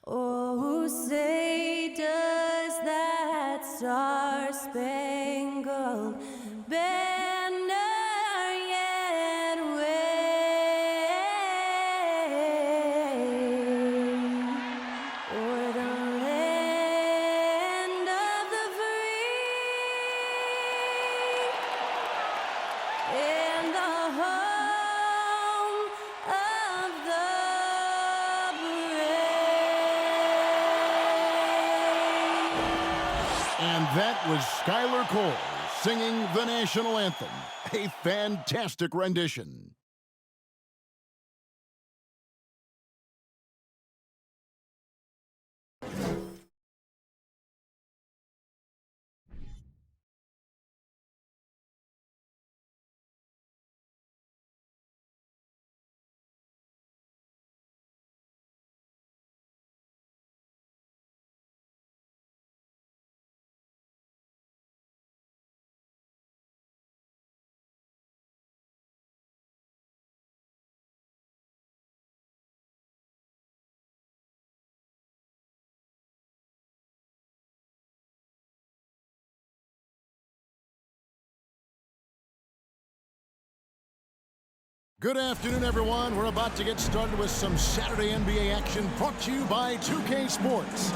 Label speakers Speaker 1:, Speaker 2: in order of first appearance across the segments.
Speaker 1: Oh, say does that star-spangled banner yet wave o'er the land of the free and the home of the
Speaker 2: And that was Skylar Cole singing the national anthem. A fantastic rendition. Good afternoon, everyone. We're about to get started with some Saturday NBA action brought to you by 2K Sports.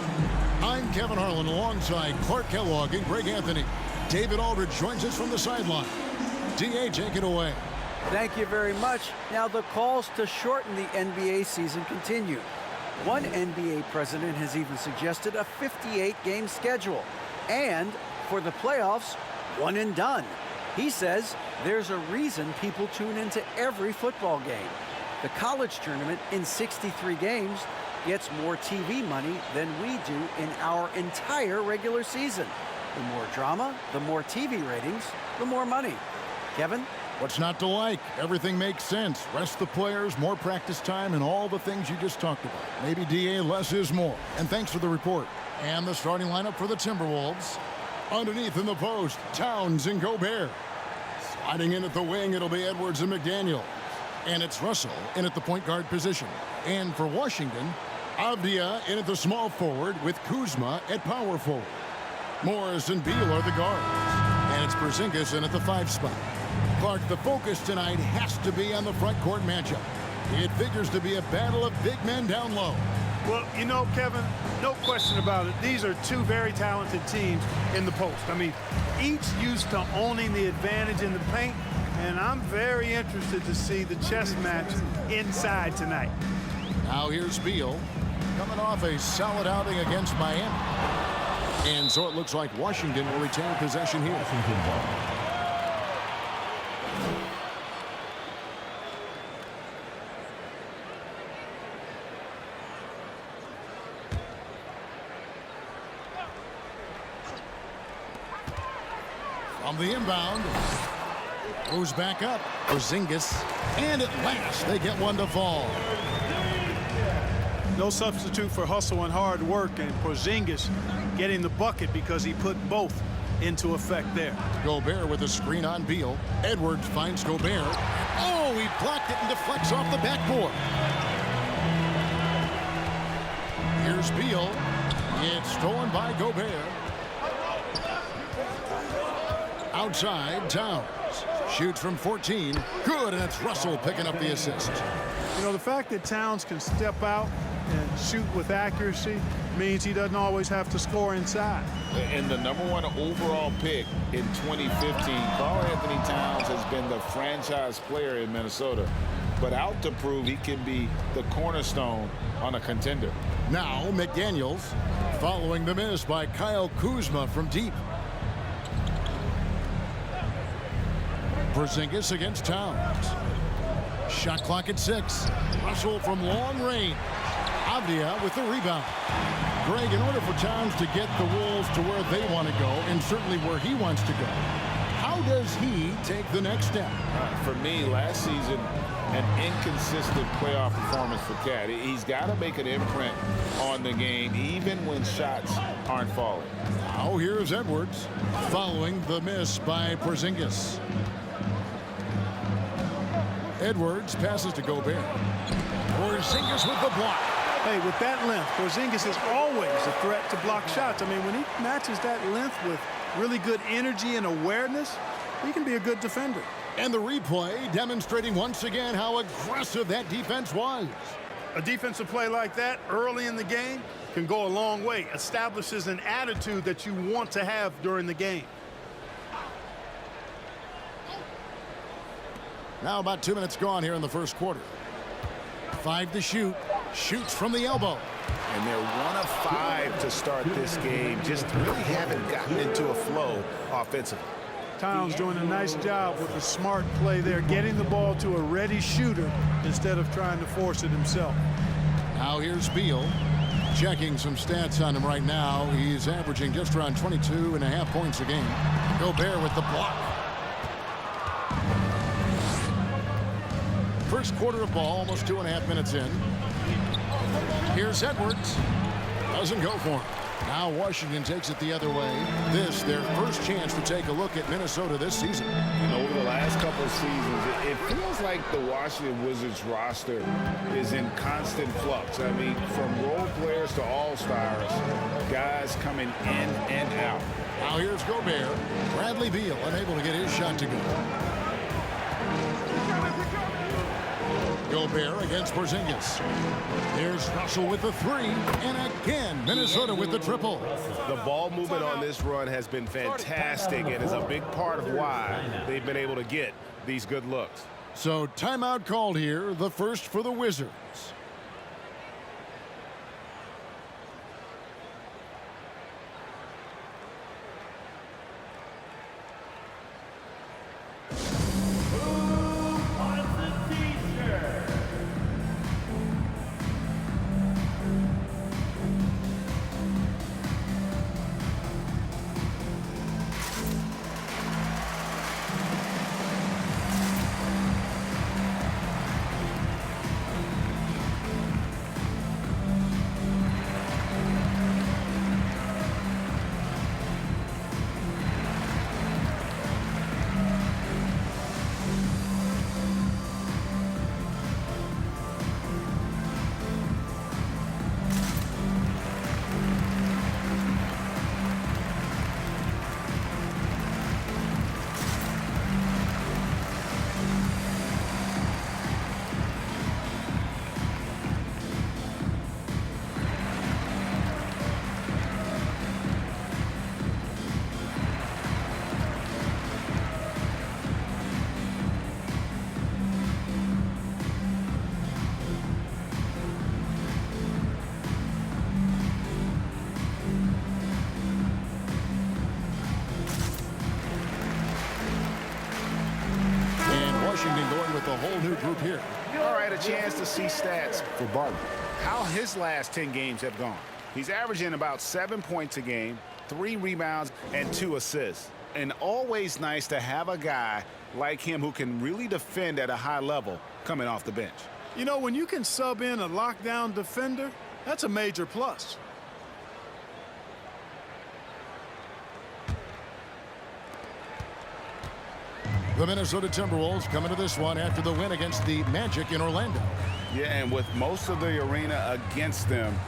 Speaker 2: I'm Kevin Harlan alongside Clark Kellogg and Greg Anthony. David Aldridge joins us from the sideline. D.A., take it away.
Speaker 3: Thank you very much. Now the calls to shorten the NBA season continue. One NBA president has even suggested a 58-game schedule. And for the playoffs, one and done. He says there's a reason people tune into every football game. The college tournament in 63 games gets more TV money than we do in our entire regular season. The more drama, the more TV ratings, the more money. Kevin?
Speaker 2: What's not to like? Everything makes sense. Rest the players, more practice time, and all the things you just talked about. Maybe DA, less is more. And thanks for the report. And the starting lineup for the Timberwolves. Underneath in the post, Towns and Gobert. Sliding in at the wing, it'll be Edwards and McDaniel. And it's Russell in at the point guard position. And for Washington, Avdia in at the small forward with Kuzma at power forward. Morris and Beal are the guards. And it's Porzingis in at the 5 spot. Clark, the focus tonight has to be on the front court matchup. It figures to be a battle of big men down low.
Speaker 4: Well, you know, Kevin, no question about it. These are two very talented teams in the post. I mean, each used to owning the advantage in the paint, and I'm very interested to see the chess match inside tonight.
Speaker 2: Now here's Beal, coming off a solid outing against Miami. And so it looks like Washington will retain possession here. On the inbound, goes back up. Porzingis, and at last they get one to fall.
Speaker 4: No substitute for hustle and hard work, and Porzingis getting the bucket because he put both into effect there.
Speaker 2: Gobert with a screen on Beal. Edwards finds Gobert. Oh, he blocked it and deflects off the backboard. Here's Beal. It's stolen by Gobert. Outside, Towns shoots from 14. Good, and it's Russell picking up the assist.
Speaker 4: You know, the fact that Towns can step out and shoot with accuracy means he doesn't always have to score inside.
Speaker 5: And the #1 overall pick in 2015, Karl-Anthony Towns has been the franchise player in Minnesota, but out to prove he can be the cornerstone on a contender.
Speaker 2: Now McDaniels following the miss by Kyle Kuzma from deep. Porzingis against Towns. Shot clock at 6. Russell from long range. Avdia with the rebound. Greg, in order for Towns to get the Wolves to where they want to go, and certainly where he wants to go, how does he take the next step?
Speaker 5: For me, last season, an inconsistent playoff performance for Cat. He's got to make an imprint on the game, even when shots aren't falling.
Speaker 2: Now here's Edwards following the miss by Porzingis. Edwards passes to Gobert. Porzingis with the block.
Speaker 4: Hey, with that length, Porzingis is always a threat to block shots. I mean, when he matches that length with really good energy and awareness, he can be a good defender.
Speaker 2: And the replay demonstrating once again how aggressive that defense was.
Speaker 4: A defensive play like that early in the game can go a long way. Establishes an attitude that you want to have during the game.
Speaker 2: Now about 2 minutes gone here in the first quarter. 5 to shoot. Shoots from the elbow.
Speaker 5: And they're 1 of 5 to start this game. Just really haven't gotten into a flow offensively.
Speaker 4: Towns doing a nice job with a smart play there, getting the ball to a ready shooter instead of trying to force it himself.
Speaker 2: Now here's Beal. Checking some stats on him right now. He's averaging just around 22.5 points a game. Gobert with the block. First quarter of ball, almost 2.5 minutes in. Here's Edwards. Doesn't go for him. Now Washington takes it the other way. This, their first chance to take a look at Minnesota this season.
Speaker 5: And over the last couple of seasons, it feels like the Washington Wizards roster is in constant flux. I mean, from role players to all-stars, guys coming in and out.
Speaker 2: Now here's Gobert. Bradley Beal unable to get his shot to go. Gobert against Porzingis. There's Russell with the 3, and again Minnesota with the triple.
Speaker 6: The ball movement on this run has been fantastic and is a big part of why they've been able to get these good looks.
Speaker 2: So timeout called here, the first for the Wizards. Washington going with a whole new group here.
Speaker 5: All right, a chance to see stats for Barton. How his last 10 games have gone. He's averaging about 7 points a game, 3 rebounds, and 2 assists. And always nice to have a guy like him who can really defend at a high level coming off the bench.
Speaker 4: You know, when you can sub in a lockdown defender, that's a major plus.
Speaker 2: The Minnesota Timberwolves coming to this one after the win against the Magic in Orlando.
Speaker 5: Yeah, and with most of the arena against them,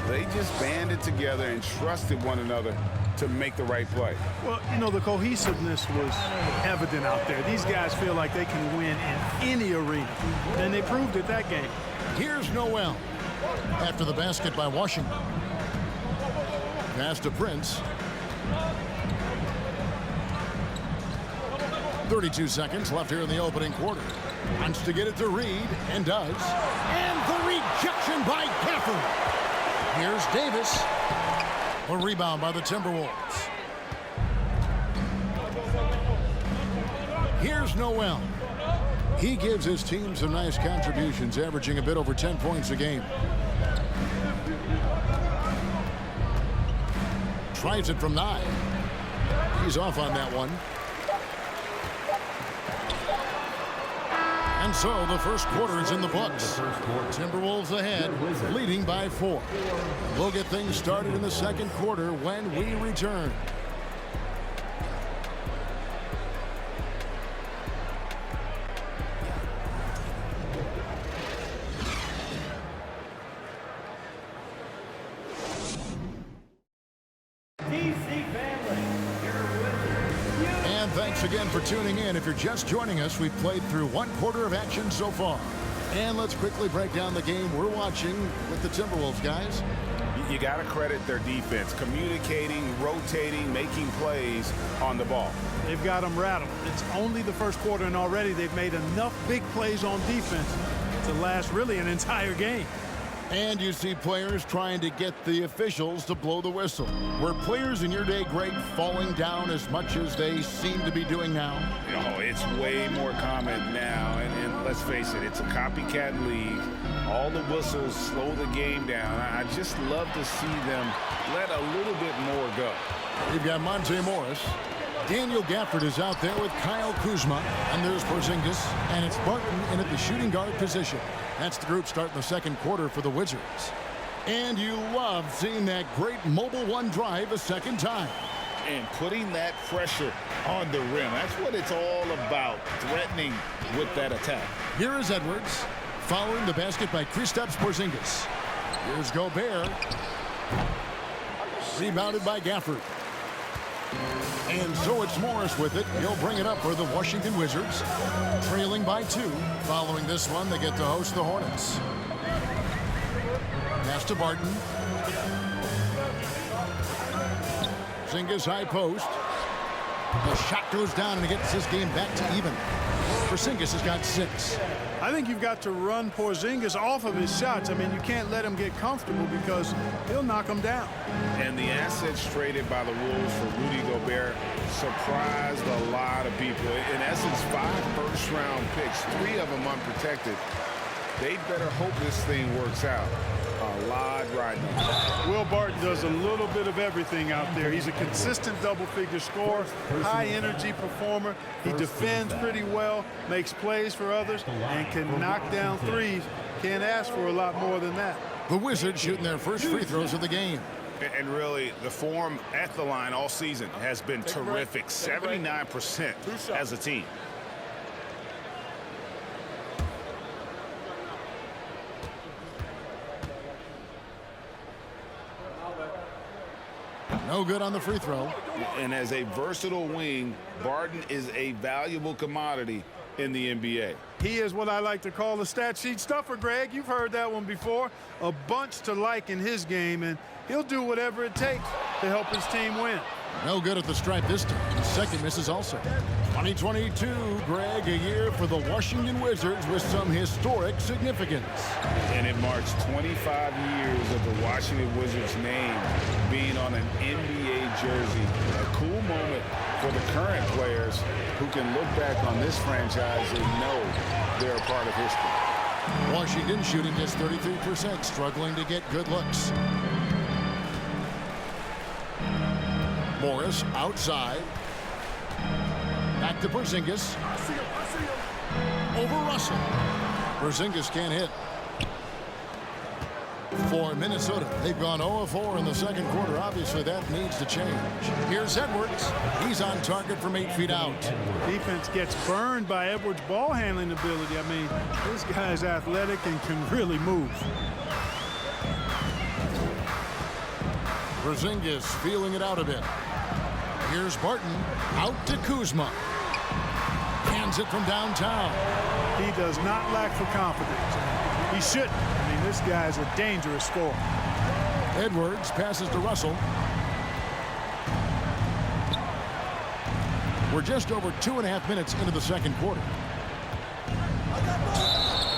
Speaker 5: they just banded together and trusted one another to make the right play.
Speaker 4: Well, you know, the cohesiveness was evident out there. These guys feel like they can win in any arena, and they proved it that game.
Speaker 2: Here's Noel after the basket by Washington. Pass to Prince. 32 seconds left here in the opening quarter. Wants to get it to Reed, and does. And the rejection by Gafford. Here's Davis. A rebound by the Timberwolves. Here's Noel. He gives his team some nice contributions, averaging a bit over 10 points a game. Tries it from 9. He's off on that one. And so the first quarter is in the books. Timberwolves ahead, leading by 4. We'll get things started in the second quarter when we return. Thanks again for tuning in. If you're just joining us, we've played through one quarter of action so far. And let's quickly break down the game we're watching with the Timberwolves, guys.
Speaker 6: You got to credit their defense, communicating, rotating, making plays on the ball.
Speaker 4: They've got them rattled. It's only the first quarter, and already they've made enough big plays on defense to last really an entire game.
Speaker 2: And you see players trying to get the officials to blow the whistle. Were players in your day, Greg, falling down as much as they seem to be doing now?
Speaker 5: Oh, it's way more common now. And let's face it, it's a copycat league. All the whistles slow the game down. I just love to see them let a little bit more go.
Speaker 2: You've got Monte Morris. Daniel Gafford is out there with Kyle Kuzma. And there's Porzingis. And it's Barton in at the shooting guard position. That's the group starting the second quarter for the Wizards. And you love seeing that great mobile one drive a second time.
Speaker 5: And putting that pressure on the rim. That's what it's all about, threatening with that attack.
Speaker 2: Here is Edwards. Following the basket by Kristaps Porzingis. Here's Gobert. Rebounded by Gafford. And so it's Morris with it. He'll bring it up for the Washington Wizards. Trailing by 2. Following this one, they get to host the Hornets. Pass to Barton. Porzingis high post. The shot goes down and it gets this game back to even. Porzingis has got 6.
Speaker 4: I think you've got to run Porzingis off of his shots. I mean, you can't let him get comfortable because he'll knock him down.
Speaker 5: And the assets traded by the Wolves for Rudy Gobert surprised a lot of people. In essence, 5 first-round picks, 3 of them unprotected. They better hope this thing works out. A lot riding on.
Speaker 4: Will Barton does a little bit of everything out there. He's a consistent double-figure scorer, high-energy performer. He defends pretty well, makes plays for others, and can knock down threes. Can't ask for a lot more than that.
Speaker 2: The Wizards shooting their first free throws of the game.
Speaker 6: And really, the form at the line all season has been terrific. 79% as a team.
Speaker 2: No good on the free throw.
Speaker 5: And as a versatile wing, Barton is a valuable commodity in the NBA.
Speaker 4: He is what I like to call a stat sheet stuffer, Greg. You've heard that one before. A bunch to like in his game, and he'll do whatever it takes to help his team win.
Speaker 2: No good at the stripe this time. The second misses also. 2022, Greg, a year for the Washington Wizards with some historic significance.
Speaker 5: And it marks 25 years of the Washington Wizards name being on an NBA jersey. A cool moment for the current players who can look back on this franchise and know they're a part of history.
Speaker 2: Washington shooting just 33%, struggling to get good looks. Morris outside. Back to Porzingis. Over Russell. Porzingis can't hit. For Minnesota, they've gone 0-4 in the second quarter. Obviously, that needs to change. Here's Edwards. He's on target from 8 feet out.
Speaker 4: Defense gets burned by Edwards' ball handling ability. I mean, this guy's athletic and can really move.
Speaker 2: Porzingis feeling it out a bit. Here's Barton. Out to Kuzma. Hands it from downtown.
Speaker 4: He does not lack for confidence. He shouldn't. I mean, this guy's a dangerous scorer.
Speaker 2: Edwards passes to Russell. We're just over 2.5 minutes into the second quarter.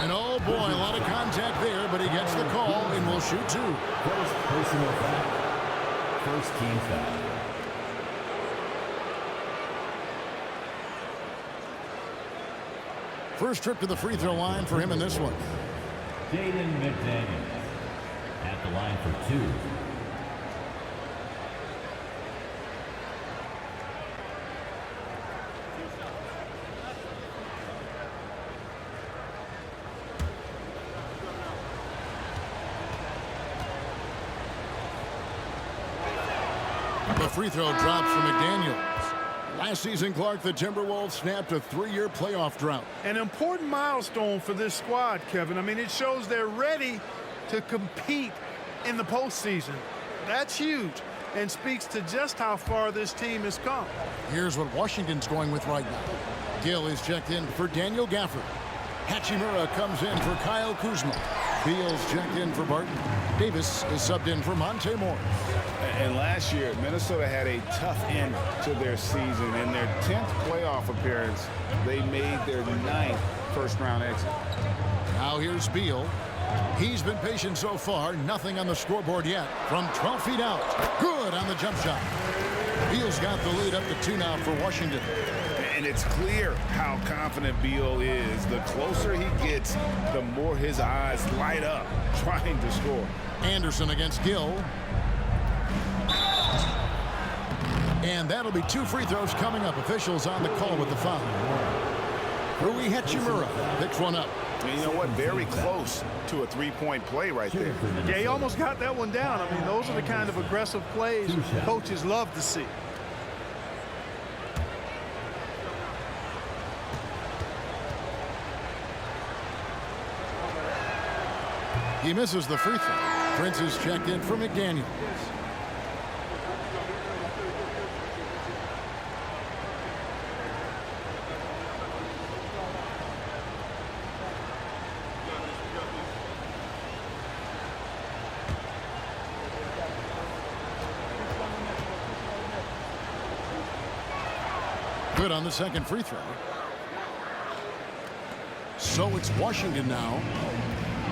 Speaker 2: And oh boy, a lot of contact there, but he gets the call and will shoot 2.
Speaker 7: First personal foul. First team foul.
Speaker 2: First trip to the free throw line for him in this one.
Speaker 7: Jaden McDaniels at the line for 2.
Speaker 2: The free throw drops from McDaniels. Last season, Clark, the Timberwolves snapped a 3-year playoff drought.
Speaker 4: An important milestone for this squad, Kevin. I mean, it shows they're ready to compete in the postseason. That's huge. and speaks to just how far this team has come.
Speaker 2: Here's what Washington's going with right now. Gill is checked in for Daniel Gafford. Hachimura comes in for Kyle Kuzma. Beal's checked in for Barton. Davis is subbed in for Monte Morris.
Speaker 5: And last year, Minnesota had a tough end to their season. In their 10th playoff appearance, they made their 9th first-round exit.
Speaker 2: Now here's Beal. He's been patient so far. Nothing on the scoreboard yet. From 12 feet out. Good on the jump shot. Beal's got the lead up to 2 now for Washington.
Speaker 6: And it's clear how confident Beal is. The closer he gets, the more his eyes light up trying to score.
Speaker 2: Anderson against Gill. And that'll be 2 free throws coming up. Officials on the call with the foul. Rui Hachimura picks one up.
Speaker 6: And you know what? Very close to a three-point play right there.
Speaker 4: Yeah, he almost got that one down. I mean, those are the kind of aggressive plays coaches love to see.
Speaker 2: He misses the free throw. Prince is checked in for McDaniels. Good on the second free throw. So it's Washington now.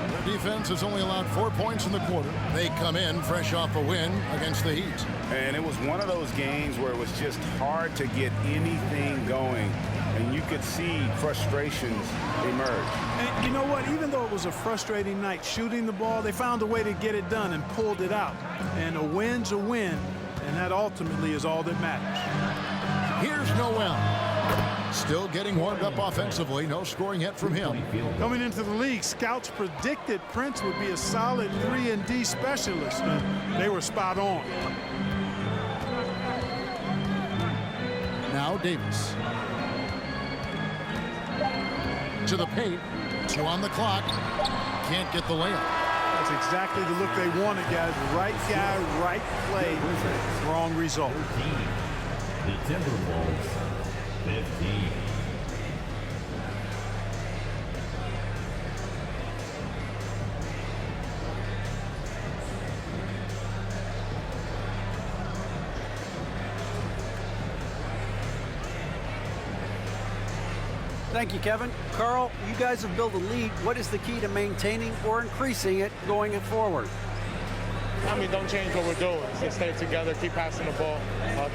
Speaker 2: Their defense has only allowed 4 points in the quarter. They come in fresh off a win against the Heat.
Speaker 6: And it was one of those games where it was just hard to get anything going. And you could see frustrations emerge.
Speaker 4: And you know what? Even though it was a frustrating night shooting the ball, they found a way to get it done and pulled it out. And a win's a win, and that ultimately is all that matters.
Speaker 2: Here's Noel. Still getting warmed up offensively. No scoring yet from him.
Speaker 4: Coming into the league, scouts predicted Prince would be a solid 3-and-D specialist, and they were spot on.
Speaker 2: Now Davis. To the paint. 2 on the clock. Can't get the layup.
Speaker 4: That's exactly the look they wanted, guys. Right guy, right play, wrong result.
Speaker 7: The Timberwolves, 15.
Speaker 3: Thank you, Kevin. Carl, you guys have built a lead. What is the key to maintaining or increasing it going forward?
Speaker 8: I mean, don't change what we're doing. Just stay together, keep passing the ball,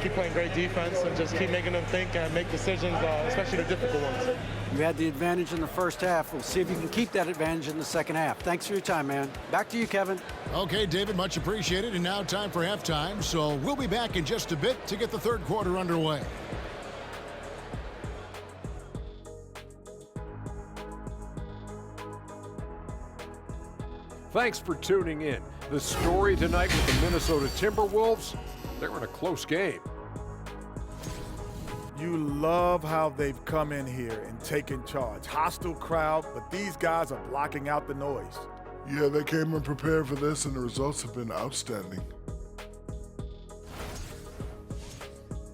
Speaker 8: keep playing great defense, and just keep making them think and make decisions, especially the difficult ones.
Speaker 3: You had the advantage in the first half. We'll see if you can keep that advantage in the second half. Thanks for your time, man. Back to you, Kevin.
Speaker 2: Okay, David, much appreciated. And now time for halftime. So we'll be back in just a bit to get the third quarter underway.
Speaker 9: Thanks for tuning in. The story tonight with the Minnesota Timberwolves, they're in a close game.
Speaker 10: You love how they've come in here and taken charge. Hostile crowd, but these guys are blocking out the noise.
Speaker 11: Yeah, they came in prepared for this, and the results have been outstanding.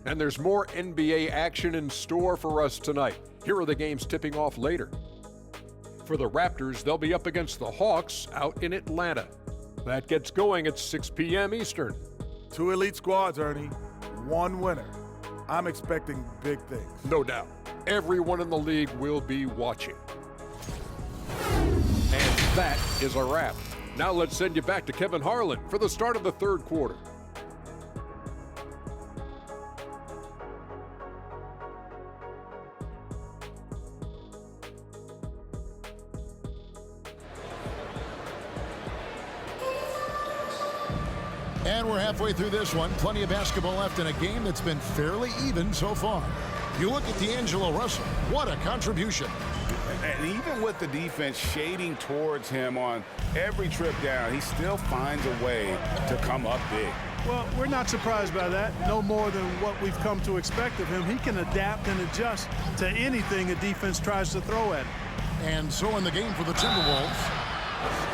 Speaker 9: And there's more NBA action in store for us tonight. Here are the games tipping off later. For the Raptors, they'll be up against the Hawks out in Atlanta. That gets going at 6 p.m. Eastern.
Speaker 10: 2 elite squads, Ernie. 1 winner. I'm expecting big things.
Speaker 9: No doubt. Everyone in the league will be watching. And that is a wrap. Now let's send you back to Kevin Harlan for the start of the third quarter.
Speaker 2: And we're halfway through this one. Plenty of basketball left in a game that's been fairly even so far. You look at D'Angelo Russell. What a contribution.
Speaker 6: And even with the defense shading towards him on every trip down, he still finds a way to come up big.
Speaker 4: Well, we're not surprised by that. No more than what we've come to expect of him. He can adapt and adjust to anything a defense tries to throw at him.
Speaker 2: And so in the game for the Timberwolves,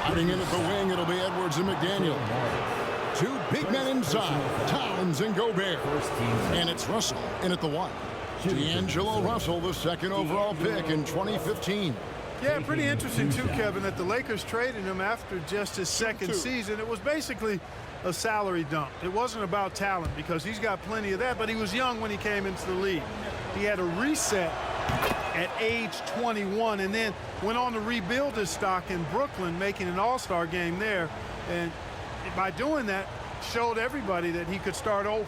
Speaker 2: sliding in at the wing, it'll be Edwards and McDaniel. Two big men inside, Towns and Gobert. And it's Russell in at the 1. D'Angelo Russell, the second overall pick in 2015.
Speaker 4: Yeah, pretty interesting too, Kevin, that the Lakers traded him after just his second season. It was basically a salary dump. It wasn't about talent because he's got plenty of that, but he was young when he came into the league. He had a reset at age 21 and then went on to rebuild his stock in Brooklyn, making an all-star game there. And by doing that, showed everybody that he could start over.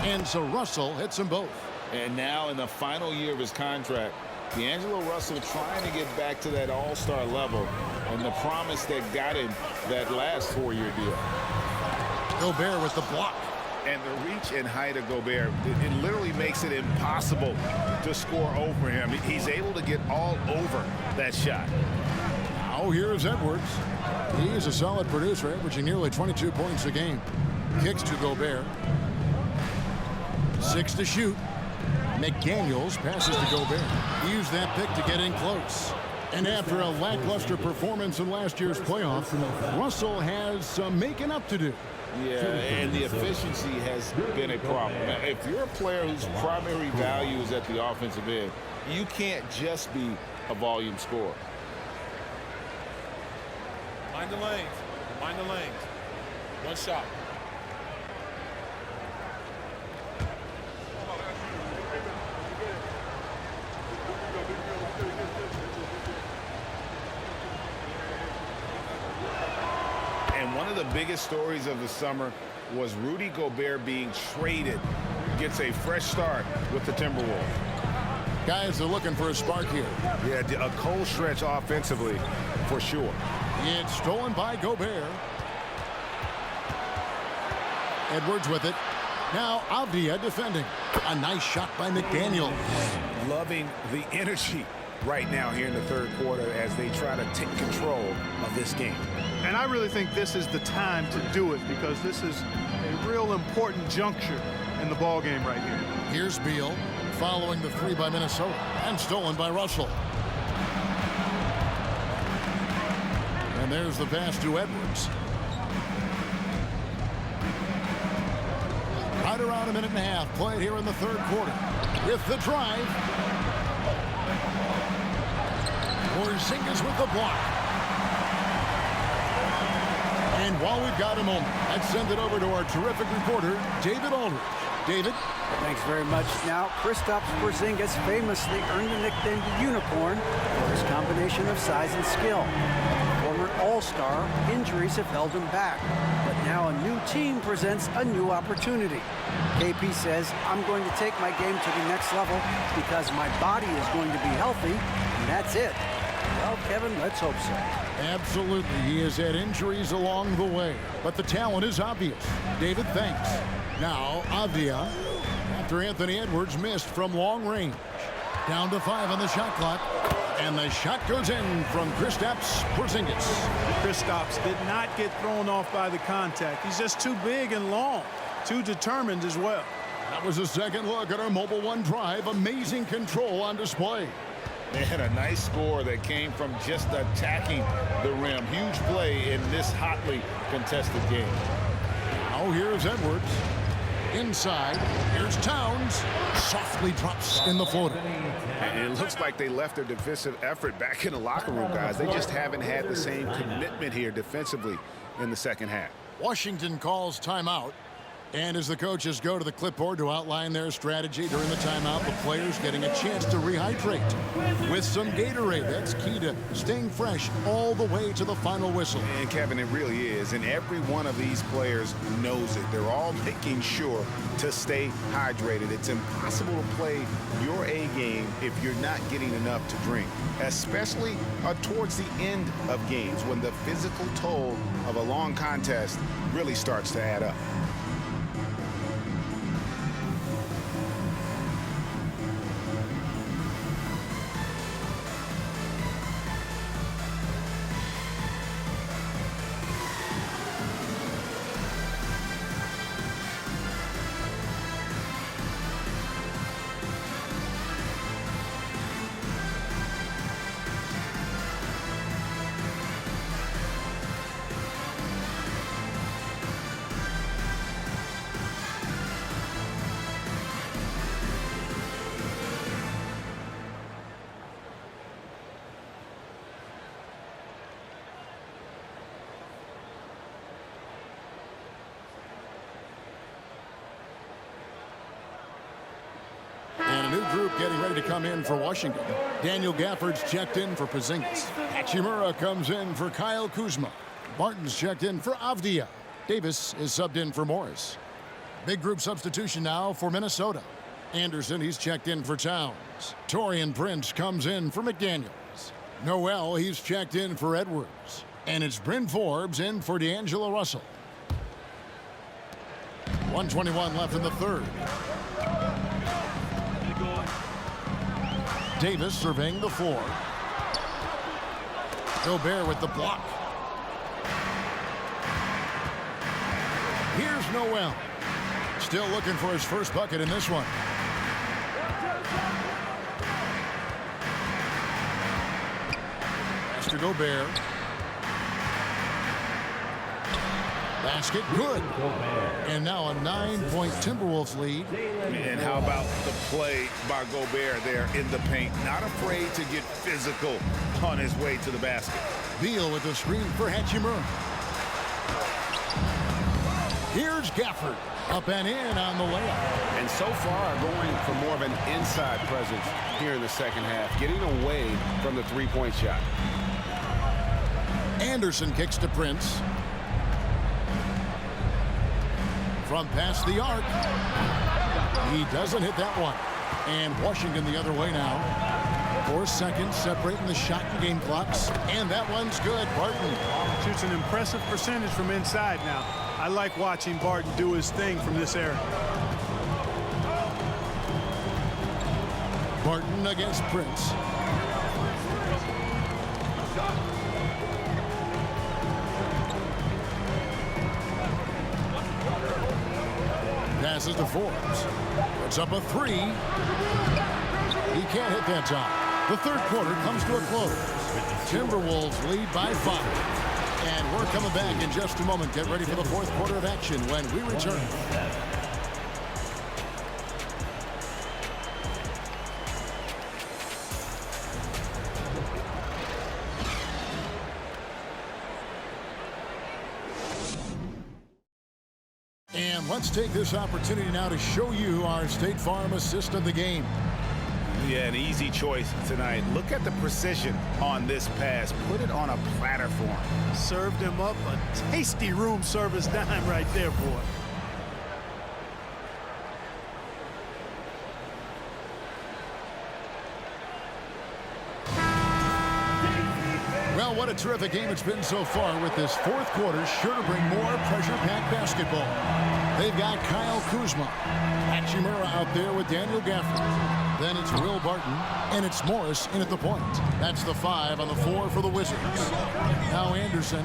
Speaker 2: And so Russell hits them both.
Speaker 5: And now in the final year of his contract, D'Angelo Russell trying to get back to that all-star level and the promise that got him that last 4-year deal.
Speaker 2: Gobert with the block.
Speaker 6: And the reach and height of Gobert, it literally makes it impossible to score over him. He's able to get all over that shot.
Speaker 2: Now here's Edwards. He is a solid producer, averaging nearly 22 points a game. Kicks to Gobert. 6 to shoot. McDaniels passes to Gobert. Used that pick to get in close. And after a lackluster performance in last year's playoff, Russell has some making up to do.
Speaker 5: Yeah, and the efficiency has been a problem. If you're a player whose primary value is at the offensive end, you can't just be a volume scorer.
Speaker 12: Mind the lanes. Mind the lanes. One shot.
Speaker 6: And one of the biggest stories of the summer was Rudy Gobert being traded. Gets a fresh start with the Timberwolves.
Speaker 2: Guys are looking for a spark here.
Speaker 6: Yeah, a cold stretch offensively for sure.
Speaker 2: It's stolen by Gobert. Edwards with it. Now Avdia defending. A nice shot by McDaniel.
Speaker 6: Loving the energy right now here in the third quarter as they try to take control of this game.
Speaker 4: And I really think this is the time to do it because this is a real important juncture in the ball game right here.
Speaker 2: Here's Beal following the 3 by Minnesota and stolen by Russell. And there's the pass to Edwards. Right around a minute and a half played here in the third quarter. With the drive. Porzingis with the block. And while we've got a moment, let's send it over to our terrific reporter, David Aldridge. David?
Speaker 3: Thanks very much. Now, Kristaps Porzingis famously earned the nickname the Unicorn for his combination of size and skill. Former All-Star, injuries have held him back. But now a new team presents a new opportunity. KP says, I'm going to take my game to the next level because my body is going to be healthy, and that's it. Well, Kevin, let's hope so.
Speaker 2: Absolutely. He has had injuries along the way, but the talent is obvious. David, thanks. Now, Avdia, after Anthony Edwards missed from long range. Down to 5 on the shot clock. And the shot goes in from Kristaps Porzingis.
Speaker 4: Kristaps did not get thrown off by the contact. He's just too big and long, too determined as well.
Speaker 2: That was a second look at our Mobile One drive. Amazing control on display.
Speaker 5: And a nice score that came from just attacking the rim. Huge play in this hotly contested game.
Speaker 2: Now here's Edwards. Inside, here's Towns. Softly drops in the floater.
Speaker 6: And it looks like they left their defensive effort back in the locker room, guys. They just haven't had the same commitment here defensively in the second half.
Speaker 2: Washington calls timeout. And as the coaches go to the clipboard to outline their strategy during the timeout, the players getting a chance to rehydrate with some Gatorade. That's key to staying fresh all the way to the final whistle.
Speaker 6: And Kevin, it really is. And every one of these players knows it. They're all making sure to stay hydrated. It's impossible to play your A game if you're not getting enough to drink, especially towards the end of games when the physical toll of a long contest really starts to add up.
Speaker 2: getting ready to come in for Washington. Daniel Gafford's checked in for Porzingis. Hachimura comes in for Kyle Kuzma. Martin's checked in for Avdia. Davis is subbed in for Morris. Big group substitution now for Minnesota. Anderson, he's checked in for Towns. Taurean Prince comes in for McDaniels. Noel, he's checked in for Edwards. And it's Bryn Forbes in for D'Angelo Russell. 1:21 left in the third. Davis surveying the floor. Gobert with the block. Here's Noel. Still looking for his first bucket in this one. Pass to Gobert. Basket good. And now a 9-point Timberwolves lead.
Speaker 6: And how about the play by Gobert there in the paint? Not afraid to get physical on his way to the basket.
Speaker 2: Beal with the screen for Hachimura. Here's Gafford. Up and in on the layup.
Speaker 13: And so far going for more of an inside presence here in the second half, getting away from the three-point shot.
Speaker 2: Anderson kicks to Prince. From past the arc. He doesn't hit that one. And Washington the other way now. 4 seconds separating the shot and game clocks. And that one's good. Barton
Speaker 4: shoots an impressive percentage from inside now. I like watching Barton do his thing from this area.
Speaker 2: Barton against Prince. Passes to Forbes. Puts up a 3. He can't hit that time. The third quarter comes to a close. Timberwolves lead by 5. And we're coming back in just a moment. Get ready for the fourth quarter of action when we return. And let's take this opportunity now to show you our State Farm assist of the game.
Speaker 6: Yeah, an easy choice tonight. Look at the precision on this pass. Put it on a platter for him.
Speaker 4: Served him up a tasty room service dime right there, boy.
Speaker 2: Well, what a terrific game it's been so far, with this fourth quarter sure to bring more pressure-packed basketball. They've got Kyle Kuzma. Hachimura out there with Daniel Gafford. Then it's Will Barton, and it's Morris in at the point. That's the 5 on the 4 for the Wizards. Now Anderson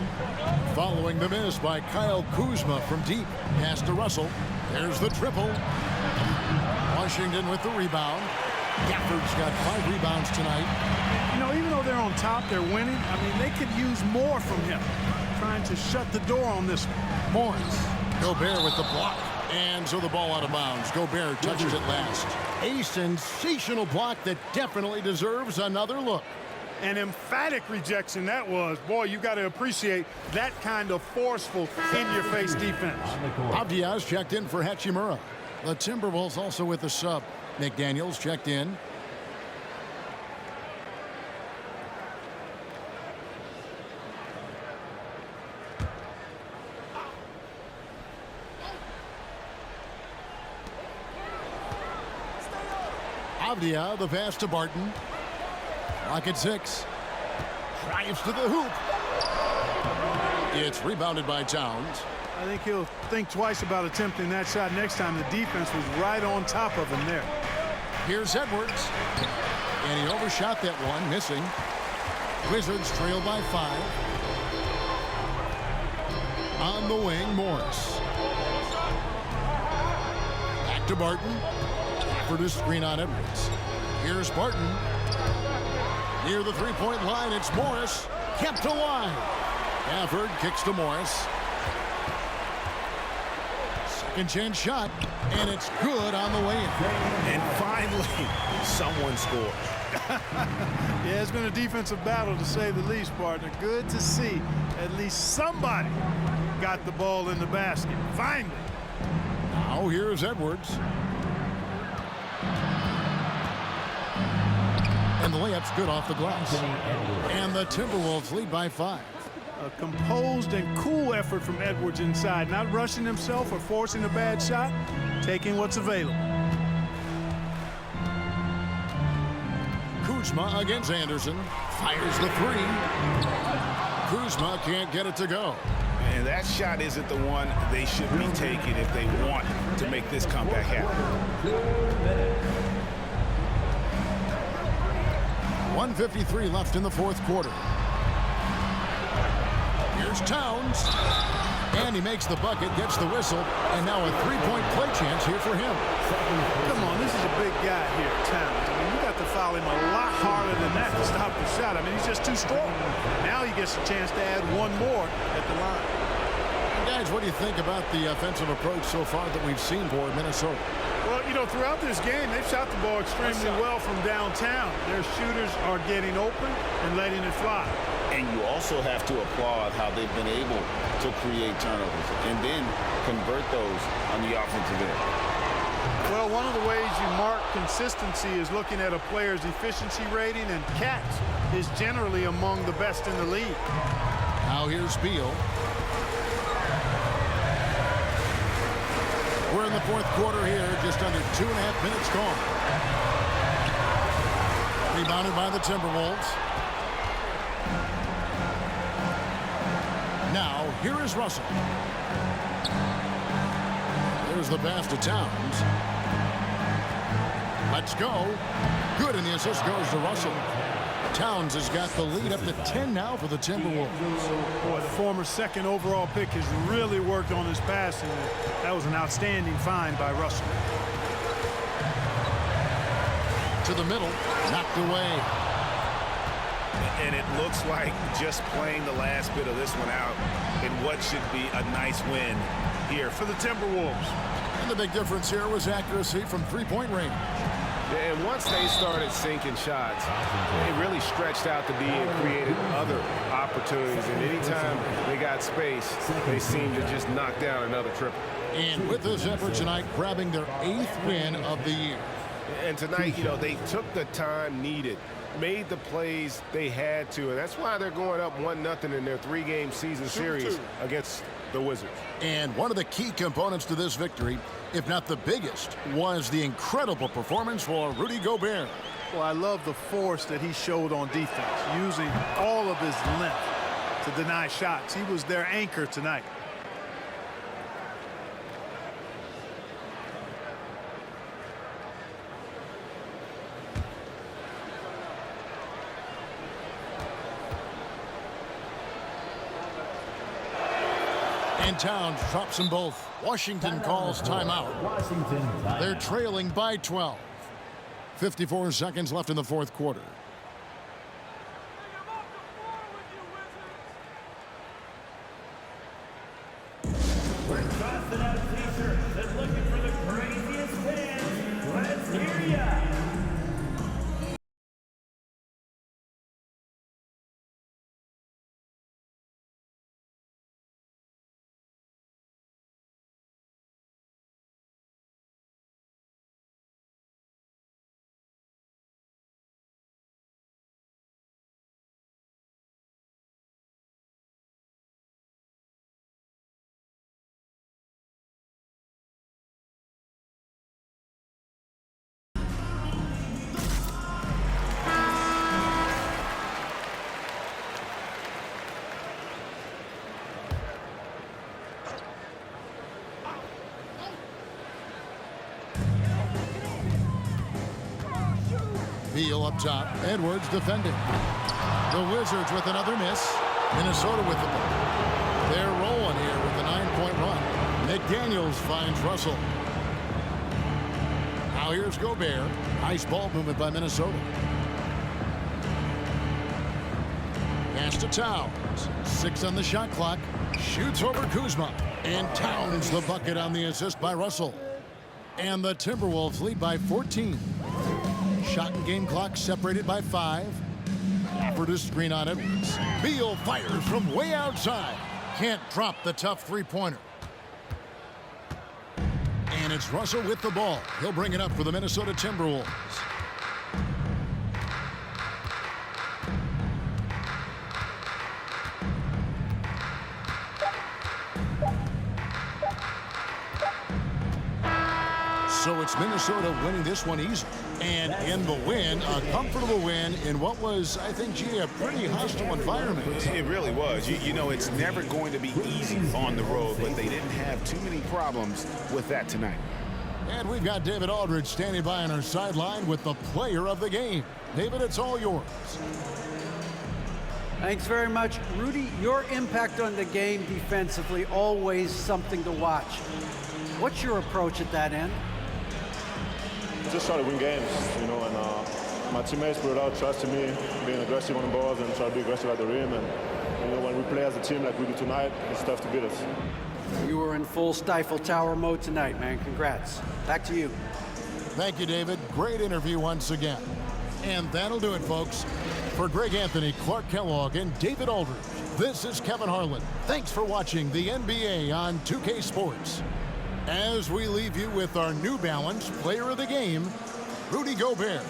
Speaker 2: following the miss by Kyle Kuzma from deep. Pass to Russell. There's the triple. Washington with the rebound. Gafford's got 5 rebounds tonight.
Speaker 4: You know, even though they're on top, they're winning. I mean, they could use more from him. Trying to shut the door on this one.
Speaker 2: Morris. Gobert with the block. And so the ball out of bounds. Gobert touches it last. A sensational block that definitely deserves another look.
Speaker 4: An emphatic rejection that was. Boy, you got to appreciate that kind of forceful, in-your-face defense.
Speaker 2: Avdia's checked in for Hachimura. The Timberwolves also with the sub. McDaniels checked in. Avdia, the pass to Barton. Rocket 6. Drives to the hoop. It's rebounded by Towns.
Speaker 4: I think he'll think twice about attempting that shot next time. The defense was right on top of him there.
Speaker 2: Here's Edwards. And he overshot that one, missing. Wizards trail by 5. On the wing, Morris. Back to Barton. For the screen on Edwards. Here's Barton. Near the three-point line, it's Morris. Kept alive. Gafford kicks to Morris. Second chance shot, and it's good on the way in.
Speaker 6: And finally, someone scores.
Speaker 4: Yeah, it's been a defensive battle, to say the least, partner. Good to see at least somebody got the ball in the basket. Finally.
Speaker 2: Now here's Edwards. And the layup's good off the glass. And the Timberwolves lead by 5.
Speaker 4: A composed and cool effort from Edwards inside, not rushing himself or forcing a bad shot, taking what's available.
Speaker 2: Kuzma against Anderson. Fires the 3. Kuzma can't get it to go.
Speaker 6: And that shot isn't the one they should be taking if they want to make this comeback happen.
Speaker 2: 1:53 left in the fourth quarter. Here's Towns. And he makes the bucket, gets the whistle, and now a 3-point play chance here for him.
Speaker 4: Come on, this is a big guy here, Towns. I mean, you got to foul him a lot harder than that to stop the shot. I mean, he's just too strong. Now he gets a chance to add one more at the line.
Speaker 2: Guys, what do you think about the offensive approach so far that we've seen for Minnesota?
Speaker 4: Well, you know, throughout this game, they've shot the ball extremely well from downtown. Their shooters are getting open and letting it fly.
Speaker 5: And you also have to applaud how they've been able to create turnovers and then convert those on the offensive end.
Speaker 4: Well, one of the ways you mark consistency is looking at a player's efficiency rating, and Katz is generally among the best in the league.
Speaker 2: Now here's Beal. We're in the fourth quarter here, just under 2.5 minutes gone. Rebounded by the Timberwolves. Now, here is Russell. There's the pass to Towns. Let's go. Good, and the assist goes to Russell. Towns has got the lead up to 10 now for the Timberwolves.
Speaker 4: Boy, the former second overall pick has really worked on his passing. That was an outstanding find by Russell.
Speaker 2: To the middle, knocked away.
Speaker 6: And it looks like just playing the last bit of this one out in what should be a nice win here for the Timberwolves.
Speaker 2: And the big difference here was accuracy from three-point range.
Speaker 13: And once they started sinking shots, they really stretched out to be and created other opportunities. And anytime they got space, they seemed to just knock down another triple.
Speaker 2: And with this effort tonight, grabbing their 8th win of the year.
Speaker 13: And tonight, you know, they took the time needed, made the plays they had to, and that's why they're going up 1-0 in their 3-game season series against the Wizards.
Speaker 2: And one of the key components to this victory, if not the biggest, was the incredible performance for Rudy Gobert.
Speaker 4: Well, I love the force that he showed on defense, using all of his length to deny shots. He was their anchor tonight.
Speaker 2: And Towns drops them both. Washington calls timeout. They're trailing by 12. 54 seconds left in the fourth quarter.
Speaker 7: We're tossing out t-shirts and looking for the craziest fans. Let's hear ya!
Speaker 2: Beal up top. Edwards defending. The Wizards with another miss. Minnesota with the ball. They're rolling here with a 9-point run. McDaniels finds Russell. Now here's Gobert. Nice ball movement by Minnesota. Pass to Towns. 6 on the shot clock. Shoots over Kuzma. And Towns the bucket on the assist by Russell. And the Timberwolves lead by 14. Shot and game clock separated by 5. Offered a screen on Edwards. Beal fires from way outside. Can't drop the tough three-pointer. And it's Russell with the ball. He'll bring it up for the Minnesota Timberwolves. So it's Minnesota winning this one easy. And in the win, a comfortable win in what was, I think, G, a pretty hostile environment.
Speaker 6: It really was. You know, it's never going to be easy on the road, but they didn't have too many problems with that tonight.
Speaker 2: And we've got David Aldridge standing by on our sideline with the player of the game. David, it's all yours.
Speaker 3: Thanks very much. Rudy, your impact on the game defensively, always something to watch. What's your approach at that end?
Speaker 14: Just try to win games, you know, and my teammates brought out trust in me, being aggressive on the balls and try to be aggressive at the rim. And, you know, when we play as a team like we do tonight, it's tough to beat us.
Speaker 3: You were in full Stifle Tower mode tonight, man. Congrats. Back to you.
Speaker 2: Thank you, David. Great interview once again. And that'll do it, folks. For Greg Anthony, Clark Kellogg, and David Aldridge, this is Kevin Harlan. Thanks for watching the NBA on 2K Sports. As we leave you with our New Balance Player of the Game, Rudy Gobert.